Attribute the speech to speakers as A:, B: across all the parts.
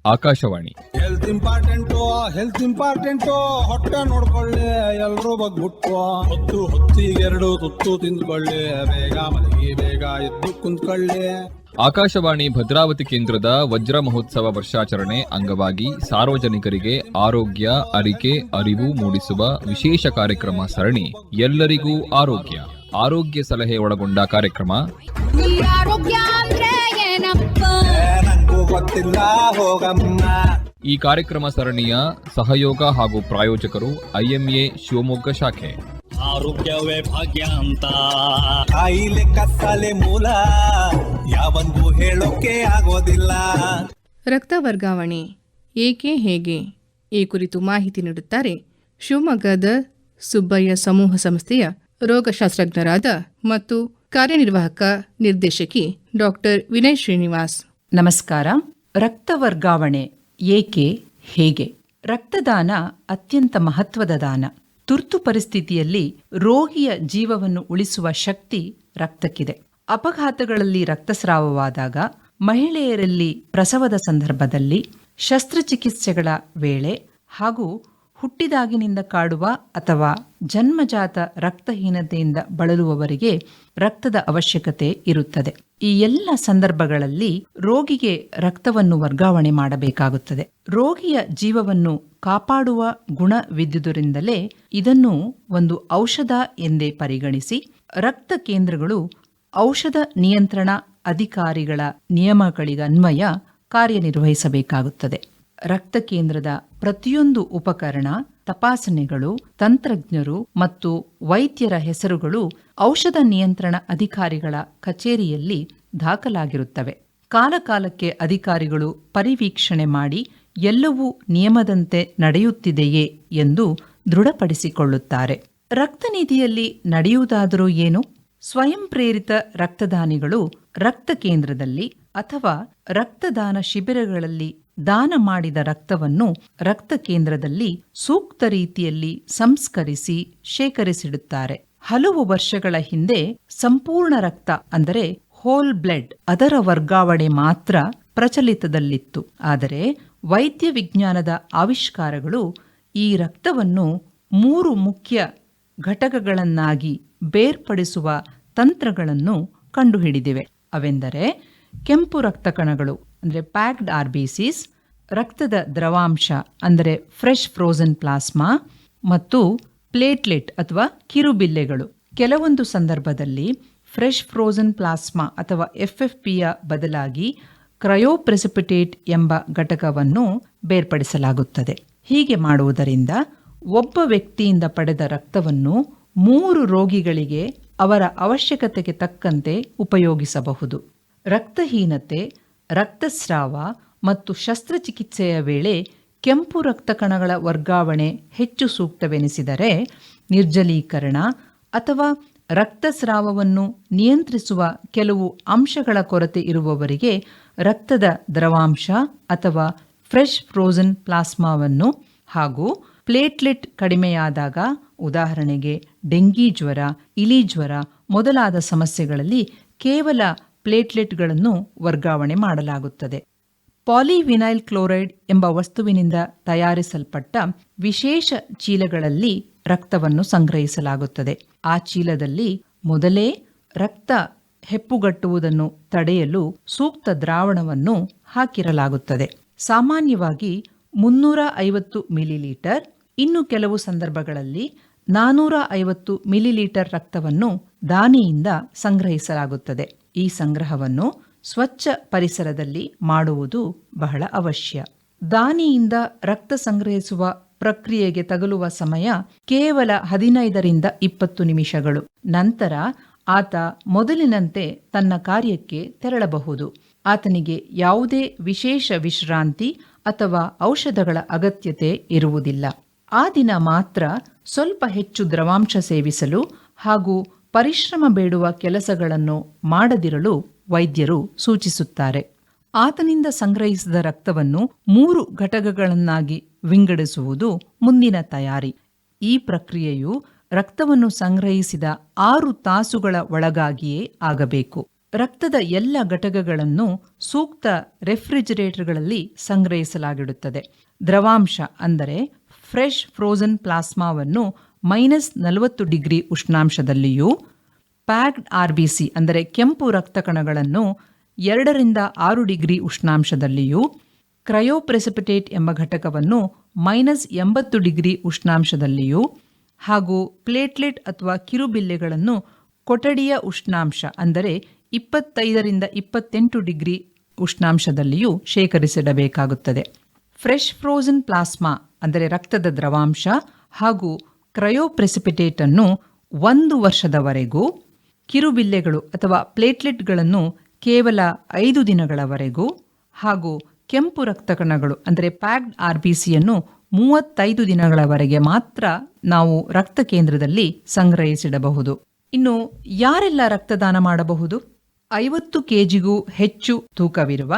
A: Akashvani.
B: Health important ಹೊಟ್ಟೆ ನೋಡ್ಕೊಳ್ಳಿ ಎಲ್ರೂ ಬಗ್ಬಿಟ್ಟು ಹೊತ್ತಿಗೆರಡು ತುತ್ತು ತಿಂದ್ಕೊಳ್ಳಿ ಬೇಗ ಮಲಗಿ ಬೇಗ ಎದ್ದು ಕುಂತ್ಕೊಳ್ಳಿ.
A: ಆಕಾಶವಾಣಿ ಭದ್ರಾವತಿ ಕೇಂದ್ರದ ವಜ್ರ ಮಹೋತ್ಸವ ವರ್ಷಾಚರಣೆ ಅಂಗವಾಗಿ ಸಾರ್ವಜನಿಕರಿಗೆ ಆರೋಗ್ಯ ಅರಿಕೆ ಅರಿವು ಮೂಡಿಸುವ ವಿಶೇಷ ಕಾರ್ಯಕ್ರಮ ಸರಣಿ ಎಲ್ಲರಿಗೂ ಆರೋಗ್ಯ. ಆರೋಗ್ಯ ಸಲಹೆ ಒಳಗೊಂಡ ಕಾರ್ಯಕ್ರಮ ಈ ಕಾರ್ಯಕ್ರಮ ಸರಣಿಯ ಸಹಯೋಗ ಹಾಗೂ ಪ್ರಾಯೋಜಕರು IMA ಶಿವಮೊಗ್ಗ ಶಾಖೆ.
C: ಆರೋಗ್ಯವೇ ಭಾಗ್ಯ ಅಂತ
B: ಕಾಯಿಲೆ ಕತ್ತಲೆ ಮೂಲ ಯಾವಂದು ಹೇಳೋಕೆ ಆಗೋದಿಲ್ಲ.
D: ರಕ್ತ ವರ್ಗಾವಣೆ ಏಕೆ ಹೇಗೆ ಈ ಕುರಿತು ಮಾಹಿತಿ ನೀಡುತ್ತಾರೆ ಶಿವಮೊಗ್ಗದ ಸುಬ್ಬಯ್ಯ ಸಮೂಹ ಸಂಸ್ಥೆಯ ರೋಗಶಾಸ್ತ್ರಜ್ಞರಾದ ಮತ್ತು ಕಾರ್ಯನಿರ್ವಾಹಕ ನಿರ್ದೇಶಕಿ ಡಾಕ್ಟರ್ ವಿನಯ್ ಶ್ರೀನಿವಾಸ್.
E: ನಮಸ್ಕಾರ. ರಕ್ತ ವರ್ಗಾವಣೆ ಏಕೆ ಹೇಗೆ? ರಕ್ತದಾನ ಅತ್ಯಂತ ಮಹತ್ವದ ದಾನ. ತುರ್ತು ಪರಿಸ್ಥಿತಿಯಲ್ಲಿ ರೋಗಿಯ ಜೀವವನ್ನು ಉಳಿಸುವ ಶಕ್ತಿ ರಕ್ತಕ್ಕಿದೆ. ಅಪಘಾತಗಳಲ್ಲಿ ರಕ್ತಸ್ರಾವವಾದಾಗ, ಮಹಿಳೆಯರಲ್ಲಿ ಪ್ರಸವದ ಸಂದರ್ಭದಲ್ಲಿ, ಶಸ್ತ್ರಚಿಕಿತ್ಸೆಗಳ ವೇಳೆ ಹಾಗೂ ಹುಟ್ಟಿದಾಗಿನಿಂದ ಕಾಡುವ ಅಥವಾ ಜನ್ಮಜಾತ ರಕ್ತಹೀನತೆಯಿಂದ ಬಳಲುವವರಿಗೆ ರಕ್ತದ ಅವಶ್ಯಕತೆ ಇರುತ್ತದೆ. ಈ ಎಲ್ಲ ಸಂದರ್ಭಗಳಲ್ಲಿ ರೋಗಿಗೆ ರಕ್ತವನ್ನು ವರ್ಗಾವಣೆ ಮಾಡಬೇಕಾಗುತ್ತದೆ. ರೋಗಿಯ ಜೀವವನ್ನು ಕಾಪಾಡುವ ಗುಣವಿದ್ದುದರಿಂದಲೇ ಇದನ್ನು ಒಂದು ಔಷಧ ಎಂದೇ ಪರಿಗಣಿಸಿ ರಕ್ತ ಕೇಂದ್ರಗಳು ಔಷಧ ನಿಯಂತ್ರಣ ಅಧಿಕಾರಿಗಳ ನಿಯಮಗಳಿಗನ್ವಯ ಕಾರ್ಯನಿರ್ವಹಿಸಬೇಕಾಗುತ್ತದೆ. ರಕ್ತ ಕೇಂದ್ರದ ಪ್ರತಿಯೊಂದು ಉಪಕರಣ, ತಪಾಸಣೆಗಳು, ತಂತ್ರಜ್ಞರು ಮತ್ತು ವೈದ್ಯರ ಹೆಸರುಗಳು ಔಷಧ ನಿಯಂತ್ರಣ ಅಧಿಕಾರಿಗಳ ಕಚೇರಿಯಲ್ಲಿ ದಾಖಲಾಗಿರುತ್ತವೆ. ಕಾಲಕಾಲಕ್ಕೆ ಅಧಿಕಾರಿಗಳು ಪರಿವೀಕ್ಷಣೆ ಮಾಡಿ ಎಲ್ಲವೂ ನಿಯಮದಂತೆ ನಡೆಯುತ್ತಿದೆಯೇ ಎಂದು ದೃಢಪಡಿಸಿಕೊಳ್ಳುತ್ತಾರೆ. ರಕ್ತನಿಧಿಯಲ್ಲಿ ನಡೆಯುವುದಾದರೂ ಏನು? ಸ್ವಯಂ ಪ್ರೇರಿತ ರಕ್ತದಾನಿಗಳು ರಕ್ತ ಕೇಂದ್ರದಲ್ಲಿ ಅಥವಾ ರಕ್ತದಾನ ಶಿಬಿರಗಳಲ್ಲಿ ದಾನ ಮಾಡಿದ ರಕ್ತವನ್ನು ರಕ್ತ ಕೇಂದ್ರದಲ್ಲಿ ಸೂಕ್ತ ರೀತಿಯಲ್ಲಿ ಸಂಸ್ಕರಿಸಿ ಶೇಖರಿಸಿಡುತ್ತಾರೆ. ಹಲವು ವರ್ಷಗಳ ಹಿಂದೆ ಸಂಪೂರ್ಣ ರಕ್ತ ಅಂದರೆ ಹೋಲ್ ಬ್ಲಡ್ ಅದರ ವರ್ಗಾವಣೆ ಮಾತ್ರ ಪ್ರಚಲಿತದಲ್ಲಿತ್ತು. ಆದರೆ ವೈದ್ಯ ವಿಜ್ಞಾನದ ಆವಿಷ್ಕಾರಗಳು ಈ ರಕ್ತವನ್ನು 3 ಮುಖ್ಯ ಘಟಕಗಳನ್ನಾಗಿ ಬೇರ್ಪಡಿಸುವ ತಂತ್ರಗಳನ್ನು ಕಂಡುಹಿಡಿದಿವೆ. ಅವೆಂದರೆ ಕೆಂಪು ರಕ್ತ ಕಣಗಳು ಅಂದರೆ ಪ್ಯಾಕ್ಡ್ RBCs, ರಕ್ತದ ದ್ರವಾಂಶ ಅಂದರೆ ಫ್ರೆಶ್ ಫ್ರೋಜನ್ ಪ್ಲಾಸ್ಮಾ ಮತ್ತು ಪ್ಲೇಟ್ಲೆಟ್ ಅಥವಾ ಕಿರುಬಿಲ್ಲೆಗಳು. ಕೆಲವೊಂದು ಸಂದರ್ಭದಲ್ಲಿ ಫ್ರೆಶ್ ಫ್ರೋಜನ್ ಪ್ಲಾಸ್ಮಾ ಅಥವಾ FFPಯ ಬದಲಾಗಿ ಕ್ರಯೋಪ್ರೆಸಿಪಿಟೇಟ್ ಎಂಬ ಘಟಕವನ್ನು ಬೇರ್ಪಡಿಸಲಾಗುತ್ತದೆ. ಹೀಗೆ ಮಾಡುವುದರಿಂದ ಒಬ್ಬ ವ್ಯಕ್ತಿಯಿಂದ ಪಡೆದ ರಕ್ತವನ್ನು 3 ರೋಗಿಗಳಿಗೆ ಅವರ ಅವಶ್ಯಕತೆಗೆ ತಕ್ಕಂತೆ ಉಪಯೋಗಿಸಬಹುದು. ರಕ್ತಹೀನತೆ, ರಕ್ತಸ್ರಾವ ಮತ್ತು ಶಸ್ತ್ರಚಿಕಿತ್ಸೆಯ ವೇಳೆ ಕೆಂಪು ರಕ್ತ ಕಣಗಳ ವರ್ಗಾವಣೆ ಹೆಚ್ಚು ಸೂಕ್ತವೆನಿಸಿದರೆ, ನಿರ್ಜಲೀಕರಣ ಅಥವಾ ರಕ್ತಸ್ರಾವವನ್ನು ನಿಯಂತ್ರಿಸುವ ಕೆಲವು ಅಂಶಗಳ ಕೊರತೆ ಇರುವವರಿಗೆ ರಕ್ತದ ದ್ರವಾಂಶ ಅಥವಾ ಫ್ರೆಶ್ ಫ್ರೋಜನ್ ಪ್ಲಾಸ್ಮಾವನ್ನು ಹಾಗೂ ಪ್ಲೇಟ್ಲೆಟ್ ಕಡಿಮೆಯಾದಾಗ, ಉದಾಹರಣೆಗೆ ಡೆಂಗಿ ಜ್ವರ, ಇಲಿ ಜ್ವರ ಮೊದಲಾದ ಸಮಸ್ಯೆಗಳಲ್ಲಿ ಕೇವಲ ಪ್ಲೇಟ್ಲೆಟ್ಗಳನ್ನು ವರ್ಗಾವಣೆ ಮಾಡಲಾಗುತ್ತದೆ. ಪಾಲಿವಿನೈಲ್ ಕ್ಲೋರೈಡ್ ಎಂಬ ವಸ್ತುವಿನಿಂದ ತಯಾರಿಸಲ್ಪಟ್ಟ ವಿಶೇಷ ಚೀಲಗಳಲ್ಲಿ ರಕ್ತವನ್ನು ಸಂಗ್ರಹಿಸಲಾಗುತ್ತದೆ. ಆ ಚೀಲದಲ್ಲಿ ಮೊದಲೇ ರಕ್ತ ಹೆಪ್ಪುಗಟ್ಟುವುದನ್ನು ತಡೆಯಲು ಸೂಕ್ತ ದ್ರಾವಣವನ್ನು ಹಾಕಿರಲಾಗುತ್ತದೆ. ಸಾಮಾನ್ಯವಾಗಿ 350 ಮಿಲಿಲೀಟರ್, ಇನ್ನು ಕೆಲವು ಸಂದರ್ಭಗಳಲ್ಲಿ 450 ಮಿಲಿಲೀಟರ್ ರಕ್ತವನ್ನು ದಾನಿಯಿಂದ ಸಂಗ್ರಹಿಸಲಾಗುತ್ತದೆ. ಈ ಸಂಗ್ರಹವನ್ನು ಸ್ವಚ್ಛ ಪರಿಸರದಲ್ಲಿ ಮಾಡುವುದು ಬಹಳ ಅವಶ್ಯ. ದಾನಿಯಿಂದ ರಕ್ತ ಸಂಗ್ರಹಿಸುವ ಪ್ರಕ್ರಿಯೆಗೆ ತಗಲುವ ಸಮಯ ಕೇವಲ 15ರಿಂದ 20 ನಿಮಿಷಗಳು. ನಂತರ ಆತ ಮೊದಲಿನಂತೆ ತನ್ನ ಕಾರ್ಯಕ್ಕೆ ತೆರಳಬಹುದು. ಆತನಿಗೆ ಯಾವುದೇ ವಿಶೇಷ ವಿಶ್ರಾಂತಿ ಅಥವಾ ಔಷಧಗಳ ಅಗತ್ಯತೆ ಇರುವುದಿಲ್ಲ. ಆ ದಿನ ಮಾತ್ರ ಸ್ವಲ್ಪ ಹೆಚ್ಚು ದ್ರವಾಂಶ ಸೇವಿಸಲು ಹಾಗೂ ಪರಿಶ್ರಮ ಬೇಡುವ ಕೆಲಸಗಳನ್ನು ಮಾಡದಿರಲು ವೈದ್ಯರು ಸೂಚಿಸುತ್ತಾರೆ. ಆತನಿಂದ ಸಂಗ್ರಹಿಸಿದ ರಕ್ತವನ್ನು 3 ಘಟಕಗಳನ್ನಾಗಿ ವಿಂಗಡಿಸುವುದು ಮುಂದಿನ ತಯಾರಿ. ಈ ಪ್ರಕ್ರಿಯೆಯು ರಕ್ತವನ್ನು ಸಂಗ್ರಹಿಸಿದ 6 ತಾಸುಗಳ ಒಳಗಾಗಿಯೇ ಆಗಬೇಕು. ರಕ್ತದ ಎಲ್ಲ ಘಟಕಗಳನ್ನು ಸೂಕ್ತ ರೆಫ್ರಿಜಿರೇಟರ್ಗಳಲ್ಲಿ ಸಂಗ್ರಹಿಸಲಾಗಿಡುತ್ತದೆ. ದ್ರವಾಂಶ ಅಂದರೆ ಫ್ರೆಶ್ ಫ್ರೋಜನ್ ಪ್ಲಾಸ್ಮಾವನ್ನು -40 ಡಿಗ್ರಿ ಉಷ್ಣಾಂಶದಲ್ಲಿಯೂ, ಪ್ಯಾಕ್ಡ್ RBC ಅಂದರೆ ಕೆಂಪು ರಕ್ತ ಕಣಗಳನ್ನು 2 ರಿಂದ 6 ಡಿಗ್ರಿ ಉಷ್ಣಾಂಶದಲ್ಲಿಯೂ, ಕ್ರಯೋಪ್ರೆಸಿಪಿಟೇಟ್ ಎಂಬ ಘಟಕವನ್ನು -80 ಡಿಗ್ರಿ ಉಷ್ಣಾಂಶದಲ್ಲಿಯೂ ಹಾಗೂ ಪ್ಲೇಟ್ಲೆಟ್ ಅಥವಾ ಕಿರುಬಿಲ್ಲೆಗಳನ್ನು ಕೊಠಡಿಯ ಉಷ್ಣಾಂಶ ಅಂದರೆ 25 ರಿಂದ 28 ಡಿಗ್ರಿ ಉಷ್ಣಾಂಶದಲ್ಲಿಯೂ ಶೇಖರಿಸಿಡಬೇಕಾಗುತ್ತದೆ. ಫ್ರೆಶ್ ಫ್ರೋಜನ್ ಪ್ಲಾಸ್ಮಾ ಅಂದರೆ ರಕ್ತದ ದ್ರವಾಂಶ ಹಾಗೂ ಕ್ರಯೋಪ್ರೆಸಿಪಿಟೇಟ್ ಅನ್ನು 1 ವರ್ಷದವರೆಗೂ, ಕಿರುಬಿಲ್ಲೆಗಳು ಅಥವಾ ಪ್ಲೇಟ್ಲೆಟ್ಗಳನ್ನು ಕೇವಲ 5 ದಿನಗಳವರೆಗೂ ಹಾಗೂ ಕೆಂಪು ರಕ್ತ ಕಣಗಳು ಅಂದರೆ ಪ್ಯಾಕ್ಡ್ RBCಯನ್ನು 35 ದಿನಗಳವರೆಗೆ ಮಾತ್ರ ನಾವು ರಕ್ತ ಕೇಂದ್ರದಲ್ಲಿ ಸಂಗ್ರಹಿಸಿಡಬಹುದು. ಇನ್ನು ಯಾರೆಲ್ಲ ರಕ್ತದಾನ ಮಾಡಬಹುದು? 50 ಕೆಜಿಗೂ ಹೆಚ್ಚು ತೂಕವಿರುವ,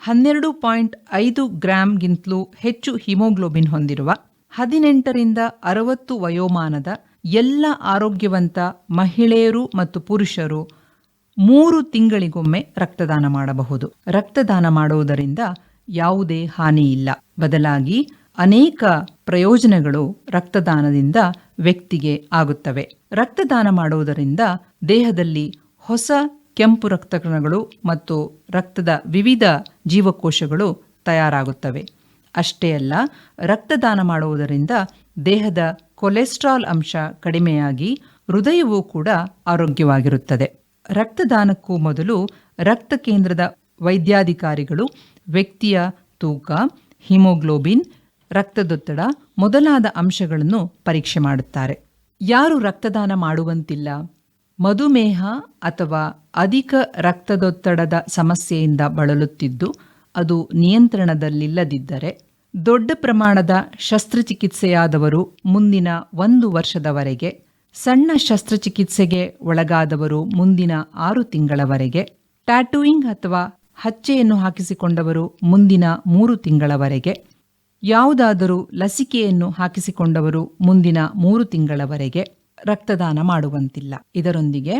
E: 12.5 ಗ್ರಾಂಗಿಂತಲೂ ಹೆಚ್ಚು ಹಿಮೋಗ್ಲೋಬಿನ್ ಹೊಂದಿರುವ, 18 ರಿಂದ 60 ವಯೋಮಾನದ ಎಲ್ಲ ಆರೋಗ್ಯವಂತ ಮಹಿಳೆಯರು ಮತ್ತು ಪುರುಷರು 3 ತಿಂಗಳಿಗೊಮ್ಮೆ ರಕ್ತದಾನ ಮಾಡಬಹುದು. ರಕ್ತದಾನ ಮಾಡುವುದರಿಂದ ಯಾವುದೇ ಹಾನಿ ಇಲ್ಲ, ಬದಲಾಗಿ ಅನೇಕ ಪ್ರಯೋಜನಗಳು ರಕ್ತದಾನದಿಂದ ವ್ಯಕ್ತಿಗೆ ಆಗುತ್ತವೆ. ರಕ್ತದಾನ ಮಾಡುವುದರಿಂದ ದೇಹದಲ್ಲಿ ಹೊಸ ಕೆಂಪು ರಕ್ತ ಕಣಗಳು ಮತ್ತು ರಕ್ತದ ವಿವಿಧ ಜೀವಕೋಶಗಳು ತಯಾರಾಗುತ್ತವೆ. ಅಷ್ಟೇ ಅಲ್ಲ, ರಕ್ತದಾನ ಮಾಡುವುದರಿಂದ ದೇಹದ ಕೊಲೆಸ್ಟ್ರಾಲ್ ಅಂಶ ಕಡಿಮೆಯಾಗಿ ಹೃದಯವೂ ಕೂಡ ಆರೋಗ್ಯವಾಗಿರುತ್ತದೆ. ರಕ್ತದಾನಕ್ಕೂ ಮೊದಲು ರಕ್ತ ಕೇಂದ್ರದ ವೈದ್ಯಾಧಿಕಾರಿಗಳು ವ್ಯಕ್ತಿಯ ತೂಕ, ಹಿಮೋಗ್ಲೋಬಿನ್, ರಕ್ತದೊತ್ತಡ ಮೊದಲಾದ ಅಂಶಗಳನ್ನು ಪರೀಕ್ಷೆ ಮಾಡುತ್ತಾರೆ. ಯಾರು ರಕ್ತದಾನ ಮಾಡುವಂತಿಲ್ಲ? ಮಧುಮೇಹ ಅಥವಾ ಅಧಿಕ ರಕ್ತದೊತ್ತಡದ ಸಮಸ್ಯೆಯಿಂದ ಬಳಲುತ್ತಿದ್ದು ಅದು ನಿಯಂತ್ರಣದಲ್ಲಿಲ್ಲದಿದ್ದರೆ, ದೊಡ್ಡ ಪ್ರಮಾಣದ ಶಸ್ತ್ರಚಿಕಿತ್ಸೆಯಾದವರು ಮುಂದಿನ 1 ವರ್ಷದವರೆಗೆ, ಸಣ್ಣ ಶಸ್ತ್ರಚಿಕಿತ್ಸೆಗೆ ಒಳಗಾದವರು ಮುಂದಿನ 6 ತಿಂಗಳವರೆಗೆ, ಟ್ಯಾಟೂಯಿಂಗ್ ಅಥವಾ ಹಚ್ಚೆಯನ್ನು ಹಾಕಿಸಿಕೊಂಡವರು ಮುಂದಿನ 3 ತಿಂಗಳವರೆಗೆ, ಯಾವುದಾದರೂ ಲಸಿಕೆಯನ್ನು ಹಾಕಿಸಿಕೊಂಡವರು ಮುಂದಿನ 3 ತಿಂಗಳವರೆಗೆ ರಕ್ತದಾನ ಮಾಡುವಂತಿಲ್ಲ. ಇದರೊಂದಿಗೆ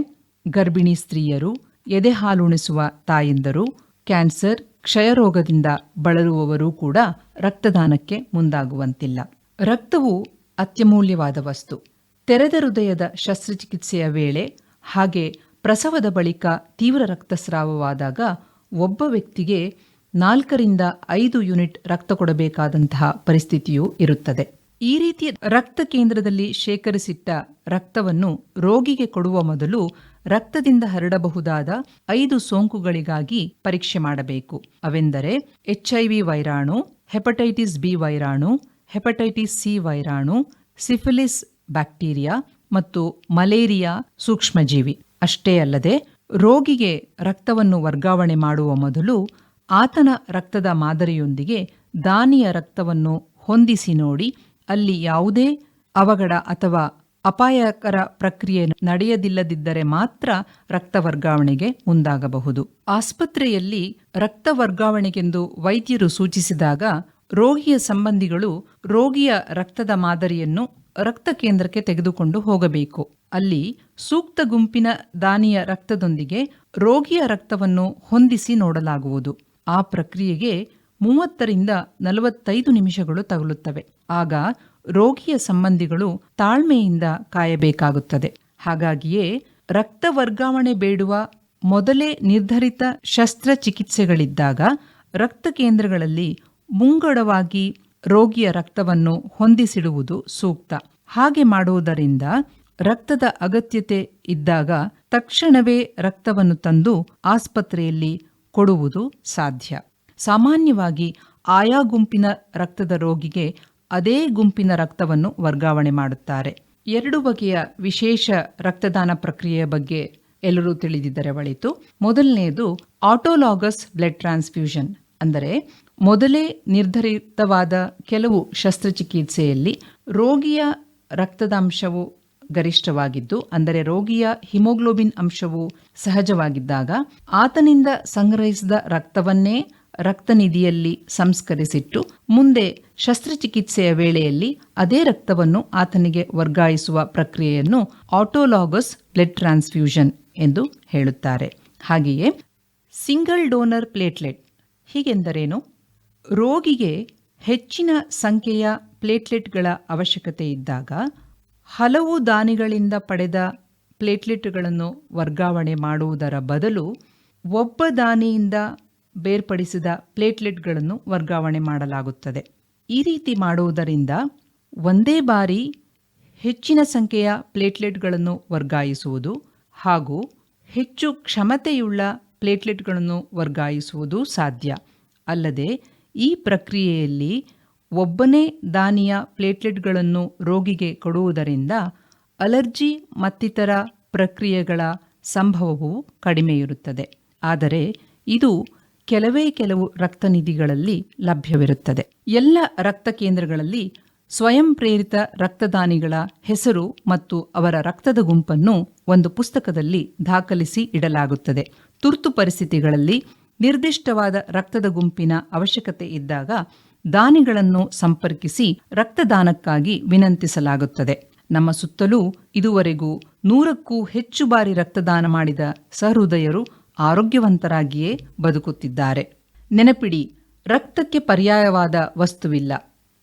E: ಗರ್ಭಿಣಿ ಸ್ತ್ರೀಯರು, ಎದೆಹಾಲುಣಿಸುವ ತಾಯಂದರು, ಕ್ಯಾನ್ಸರ್, ಕ್ಷಯರೋಗದಿಂದ ಬಳಲುವವರು ಕೂಡ ರಕ್ತದಾನಕ್ಕೆ ಮುಂದಾಗುವಂತಿಲ್ಲ. ರಕ್ತವು ಅತ್ಯಮೂಲ್ಯವಾದ ವಸ್ತು. ತೆರೆದ ಹೃದಯದ ಶಸ್ತ್ರಚಿಕಿತ್ಸೆಯ ವೇಳೆ ಹಾಗೆ ಪ್ರಸವದ ಬಳಿಕ ತೀವ್ರ ರಕ್ತಸ್ರಾವವಾದಾಗ ಒಬ್ಬ ವ್ಯಕ್ತಿಗೆ 4 ರಿಂದ 5 ಯೂನಿಟ್ ರಕ್ತ ಕೊಡಬೇಕಾದಂತಹ ಪರಿಸ್ಥಿತಿಯೂ ಇರುತ್ತದೆ. ಈ ರೀತಿಯ ರಕ್ತ ಕೇಂದ್ರದಲ್ಲಿ ಶೇಖರಿಸಿಟ್ಟ ರಕ್ತವನ್ನು ರೋಗಿಗೆ ಕೊಡುವ ಮೊದಲು ರಕ್ತದಿಂದ ಹರಡಬಹುದಾದ 5 ಸೋಂಕುಗಳಿಗಾಗಿ ಪರೀಕ್ಷೆ ಮಾಡಬೇಕು. ಅವೆಂದರೆ HIV ವೈರಾಣು, ಹೆಪಟೈಟಿಸ್ B ವೈರಾಣು, ಹೆಪಟೈಟಿಸ್ C ವೈರಾಣು, ಸಿಫಿಲಿಸ್ ಬ್ಯಾಕ್ಟೀರಿಯಾ ಮತ್ತು ಮಲೇರಿಯಾ ಸೂಕ್ಷ್ಮಜೀವಿ. ಅಷ್ಟೇ ಅಲ್ಲದೆ ರೋಗಿಗೆ ರಕ್ತವನ್ನು ವರ್ಗಾವಣೆ ಮಾಡುವ ಮೊದಲು ಆತನ ರಕ್ತದ ಮಾದರಿಯೊಂದಿಗೆ ದಾನಿಯ ರಕ್ತವನ್ನು ಹೊಂದಿಸಿ ನೋಡಿ ಅಲ್ಲಿ ಯಾವುದೇ ಅವಘಡ ಅಥವಾ ಅಪಾಯಕರ ಪ್ರಕ್ರಿಯೆ ನಡೆಯದಿಲ್ಲದಿದ್ದರೆ ಮಾತ್ರ ರಕ್ತ ವರ್ಗಾವಣೆಗೆ ಮುಂದಾಗಬಹುದು. ಆಸ್ಪತ್ರೆಯಲ್ಲಿ ರಕ್ತ ವರ್ಗಾವಣೆಗೆಂದು ವೈದ್ಯರು ಸೂಚಿಸಿದಾಗ ರೋಗಿಯ ಸಂಬಂಧಿಗಳು ರೋಗಿಯ ರಕ್ತದ ಮಾದರಿಯನ್ನು ರಕ್ತ ಕೇಂದ್ರಕ್ಕೆ ತೆಗೆದುಕೊಂಡು ಹೋಗಬೇಕು. ಅಲ್ಲಿ ಸೂಕ್ತ ಗುಂಪಿನ ದಾನಿಯ ರಕ್ತದೊಂದಿಗೆ ರೋಗಿಯ ರಕ್ತವನ್ನು ಹೊಂದಿಸಿ ನೋಡಲಾಗುವುದು. ಆ ಪ್ರಕ್ರಿಯೆಗೆ 30 ರಿಂದ 45 ನಿಮಿಷಗಳು ತಗುಲುತ್ತವೆ. ಆಗ ರೋಗಿಯ ಸಂಬಂಧಿಗಳು ತಾಳ್ಮೆಯಿಂದ ಕಾಯಬೇಕಾಗುತ್ತದೆ. ಹಾಗಾಗಿಯೇ ರಕ್ತ ವರ್ಗಾವಣೆ ಬೇಡುವ ಮೊದಲೇ ನಿರ್ಧರಿತ ಶಸ್ತ್ರಚಿಕಿತ್ಸೆಗಳಿದ್ದಾಗ ರಕ್ತ ಕೇಂದ್ರಗಳಲ್ಲಿ ಮುಂಗಡವಾಗಿ ರೋಗಿಯ ರಕ್ತವನ್ನು ಹೊಂದಿಸಿಡುವುದು ಸೂಕ್ತ. ಹಾಗೆ ಮಾಡುವುದರಿಂದ ರಕ್ತದ ಅಗತ್ಯತೆ ಇದ್ದಾಗ ತಕ್ಷಣವೇ ರಕ್ತವನ್ನು ತಂದು ಆಸ್ಪತ್ರೆಯಲ್ಲಿ ಕೊಡುವುದು ಸಾಧ್ಯ. ಸಾಮಾನ್ಯವಾಗಿ ಆಯಾ ಗುಂಪಿನ ರಕ್ತದ ರೋಗಿಗೆ ಅದೇ ಗುಂಪಿನ ರಕ್ತವನ್ನು ವರ್ಗಾವಣೆ ಮಾಡುತ್ತಾರೆ. 2 ಬಗೆಯ ವಿಶೇಷ ರಕ್ತದಾನ ಪ್ರಕ್ರಿಯೆಯ ಬಗ್ಗೆ ಎಲ್ಲರೂ ತಿಳಿದಿದ್ದರೆ ಒಳಿತು. ಮೊದಲನೆಯದು ಆಟೋಲಾಗಸ್ ಬ್ಲಡ್ ಟ್ರಾನ್ಸ್ಫ್ಯೂಷನ್, ಅಂದರೆ ಮೊದಲೇ ನಿರ್ಧರಿತವಾದ ಕೆಲವು ಶಸ್ತ್ರಚಿಕಿತ್ಸೆಯಲ್ಲಿ ರೋಗಿಯ ರಕ್ತದ ಅಂಶವು ಗರಿಷ್ಠವಾಗಿದ್ದು, ಅಂದರೆ ರೋಗಿಯ ಹಿಮೋಗ್ಲೋಬಿನ್ ಅಂಶವು ಸಹಜವಾಗಿದ್ದಾಗ ಆತನಿಂದ ಸಂಗ್ರಹಿಸಿದ ರಕ್ತವನ್ನೇ ರಕ್ತನಿಧಿಯಲ್ಲಿ ಸಂಸ್ಕರಿಸಿಟ್ಟು ಮುಂದೆ ಶಸ್ತ್ರಚಿಕಿತ್ಸೆಯ ವೇಳೆಯಲ್ಲಿ ಅದೇ ರಕ್ತವನ್ನು ಆತನಿಗೆ ವರ್ಗಾಯಿಸುವ ಪ್ರಕ್ರಿಯೆಯನ್ನು ಆಟೋಲಾಗಸ್ ಬ್ಲಡ್ ಟ್ರಾನ್ಸ್ಫ್ಯೂಷನ್ ಎಂದು ಹೇಳುತ್ತಾರೆ. ಹಾಗೆಯೇ ಸಿಂಗಲ್ ಡೋನರ್ ಪ್ಲೇಟ್ಲೆಟ್ ಹೀಗೆಂದರೇನು? ರೋಗಿಗೆ ಹೆಚ್ಚಿನ ಸಂಖ್ಯೆಯ ಪ್ಲೇಟ್ಲೆಟ್ಗಳ ಅವಶ್ಯಕತೆ ಇದ್ದಾಗ ಹಲವು ದಾನಿಗಳಿಂದ ಪಡೆದ ಪ್ಲೇಟ್ಲೆಟ್ಗಳನ್ನು ವರ್ಗಾವಣೆ ಮಾಡುವುದರ ಬದಲು ಒಬ್ಬ ದಾನಿಯಿಂದ ಬೇರ್ಪಡಿಸಿದ ಪ್ಲೇಟ್ಲೆಟ್ಗಳನ್ನು ವರ್ಗಾವಣೆ ಮಾಡಲಾಗುತ್ತದೆ. ಈ ರೀತಿ ಮಾಡುವುದರಿಂದ ಒಂದೇ ಬಾರಿ ಹೆಚ್ಚಿನ ಸಂಖ್ಯೆಯ ಪ್ಲೇಟ್ಲೆಟ್ಗಳನ್ನು ವರ್ಗಾಯಿಸುವುದು ಹಾಗೂ ಹೆಚ್ಚು ಕ್ಷಮತೆಯುಳ್ಳ ಪ್ಲೇಟ್ಲೆಟ್ಗಳನ್ನು ವರ್ಗಾಯಿಸುವುದು ಸಾಧ್ಯ. ಅಲ್ಲದೆ ಈ ಪ್ರಕ್ರಿಯೆಯಲ್ಲಿ ಒಬ್ಬನೇ ದಾನಿಯ ಪ್ಲೇಟ್ಲೆಟ್ಗಳನ್ನು ರೋಗಿಗೆ ಕೊಡುವುದರಿಂದ ಅಲರ್ಜಿ ಮತ್ತಿತರ ಪ್ರಕ್ರಿಯೆಗಳ ಸಂಭವವು ಕಡಿಮೆಯಿರುತ್ತದೆ. ಆದರೆ ಇದು ಕೆಲವು ರಕ್ತನಿಧಿಗಳಲ್ಲಿ ಲಭ್ಯವಿರುತ್ತದೆ. ಎಲ್ಲ ರಕ್ತ ಕೇಂದ್ರಗಳಲ್ಲಿ ಸ್ವಯಂ ಪ್ರೇರಿತ ರಕ್ತದಾನಿಗಳ ಹೆಸರು ಮತ್ತು ಅವರ ರಕ್ತದ ಗುಂಪನ್ನು ಒಂದು ಪುಸ್ತಕದಲ್ಲಿ ದಾಖಲಿಸಿ ಇಡಲಾಗುತ್ತದೆ. ತುರ್ತು ಪರಿಸ್ಥಿತಿಗಳಲ್ಲಿ ನಿರ್ದಿಷ್ಟವಾದ ರಕ್ತದ ಗುಂಪಿನ ಅವಶ್ಯಕತೆ ಇದ್ದಾಗ ದಾನಿಗಳನ್ನು ಸಂಪರ್ಕಿಸಿ ರಕ್ತದಾನಕ್ಕಾಗಿ ವಿನಂತಿಸಲಾಗುತ್ತದೆ. ನಮ್ಮ ಸುತ್ತಲೂ ಇದುವರೆಗೂ 100ಕ್ಕೂ ಹೆಚ್ಚು ಬಾರಿ ರಕ್ತದಾನ ಮಾಡಿದ ಸಹೃದಯರು ಆರೋಗ್ಯವಂತರಾಗಿಯೇ ಬದುಕುತ್ತಿದ್ದಾರೆ. ನೆನಪಿಡಿ, ರಕ್ತಕ್ಕೆ ಪರ್ಯಾಯವಾದ ವಸ್ತುವಿಲ್ಲ.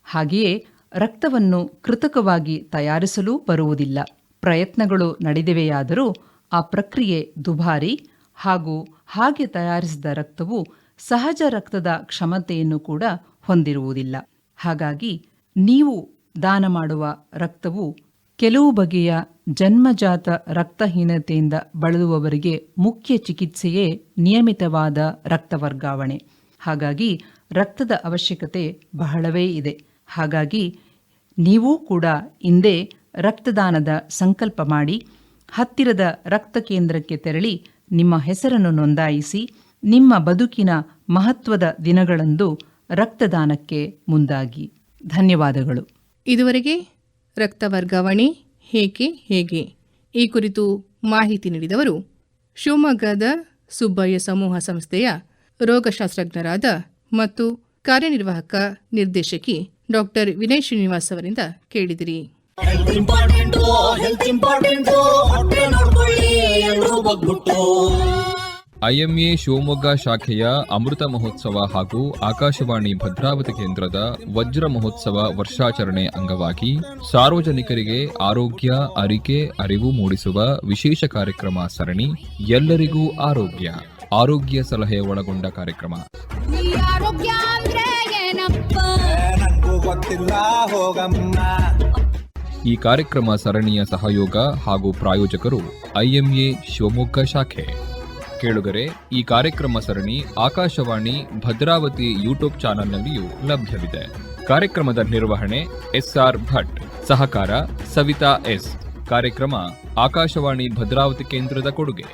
E: ಹಾಗೆಯೇ ರಕ್ತವನ್ನು ಕೃತಕವಾಗಿ ತಯಾರಿಸಲೂ ಬರುವುದಿಲ್ಲ. ಪ್ರಯತ್ನಗಳು ನಡೆದಿವೆಯಾದರೂ ಆ ಪ್ರಕ್ರಿಯೆ ದುಬಾರಿ ಹಾಗೂ ಹಾಗೆ ತಯಾರಿಸಿದ ರಕ್ತವು ಸಹಜ ರಕ್ತದ ಕ್ಷಮತೆಯನ್ನು ಕೂಡ ಹೊಂದಿರುವುದಿಲ್ಲ. ಹಾಗಾಗಿ ನೀವು ದಾನ ಮಾಡುವ ರಕ್ತವು ಕೆಲವು ಬಗೆಯ ಜನ್ಮಜಾತ ರಕ್ತಹೀನತೆಯಿಂದ ಬಳಲುವವರಿಗೆ ಮುಖ್ಯ ಚಿಕಿತ್ಸೆಯೇ ನಿಯಮಿತವಾದ ರಕ್ತ ವರ್ಗಾವಣೆ. ಹಾಗಾಗಿ ರಕ್ತದ ಅವಶ್ಯಕತೆ ಬಹಳವೇ ಇದೆ. ಹಾಗಾಗಿ ನೀವೂ ಕೂಡ ಇಂದೇ ರಕ್ತದಾನದ ಸಂಕಲ್ಪ ಮಾಡಿ ಹತ್ತಿರದ ರಕ್ತ ಕೇಂದ್ರಕ್ಕೆ ತೆರಳಿ ನಿಮ್ಮ ಹೆಸರನ್ನು ನೋಂದಾಯಿಸಿ ನಿಮ್ಮ ಬದುಕಿನ ಮಹತ್ವದ ದಿನಗಳಂದು ರಕ್ತದಾನಕ್ಕೆ ಮುಂದಾಗಿ. ಧನ್ಯವಾದಗಳು.
D: ಇದುವರೆಗೆ ರಕ್ತ ವರ್ಗಾವಣೆ ಹೇಗೆ ಈ ಕುರಿತು ಮಾಹಿತಿ ನೀಡಿದವರು ಶಿವಮೊಗ್ಗದ ಸುಬ್ಬಯ್ಯ ಸಮೂಹ ಸಂಸ್ಥೆಯ ರೋಗಶಾಸ್ತ್ರಜ್ಞರಾದ ಮತ್ತು ಕಾರ್ಯನಿರ್ವಾಹಕ ನಿರ್ದೇಶಕಿ ಡಾಕ್ಟರ್ ವಿನಯ್ ಶ್ರೀನಿವಾಸ್ ಅವರಿಂದ ಕೇಳಿದಿರಿ.
C: ಹೆಲ್ತ್ ಇಂಪಾರ್ಟೆಂಟು, ಹೆಲ್ತ್ ಇಂಪಾರ್ಟೆಂಟು, ಹೊಟ್ಟೆ ನೋಡ್ಕೊಳ್ಳಿ ಎಲ್ರೂ ಬಗ್ಬಿಟ್ಟು.
A: ಐಎಂಎ ಶಿವಮೊಗ್ಗ ಶಾಖೆಯ ಅಮೃತ ಮಹೋತ್ಸವ ಹಾಗೂ ಆಕಾಶವಾಣಿ ಭದ್ರಾವತಿ ಕೇಂದ್ರದ ವಜ್ರ ಮಹೋತ್ಸವ ವರ್ಷಾಚರಣೆ ಅಂಗವಾಗಿ ಸಾರ್ವಜನಿಕರಿಗೆ ಆರೋಗ್ಯ, ಅರಿಕೆ, ಅರಿವು ಮೂಡಿಸುವ ವಿಶೇಷ ಕಾರ್ಯಕ್ರಮ ಸರಣಿ ಎಲ್ಲರಿಗೂ ಆರೋಗ್ಯ ಸಲಹೆ ಒಳಗೊಂಡ ಕಾರ್ಯಕ್ರಮ.
B: ನಂಗೂ ಗೊತ್ತಿಲ್ಲ ಹೋಗಮ್ಮ.
A: ಈ ಕಾರ್ಯಕ್ರಮ ಸರಣಿಯ ಸಹಯೋಗ ಹಾಗೂ ಪ್ರಾಯೋಜಕರು ಐಎಂಎ ಶಿವಮೊಗ್ಗ ಶಾಖೆ. ಕೇಳುಗರೆ, ಈ ಕಾರ್ಯಕ್ರಮ ಸರಣಿ ಆಕಾಶವಾಣಿ ಭದ್ರಾವತಿ ಯೂಟ್ಯೂಬ್ ಚಾನೆಲ್ನಲ್ಲಿಯೂ ಲಭ್ಯವಿದೆ. ಕಾರ್ಯಕ್ರಮದ ನಿರ್ವಹಣೆ SR ಭಟ್, ಸಹಕಾರ ಸವಿತಾ S. ಕಾರ್ಯಕ್ರಮ ಆಕಾಶವಾಣಿ ಭದ್ರಾವತಿ ಕೇಂದ್ರದ ಕೊಡುಗೆ.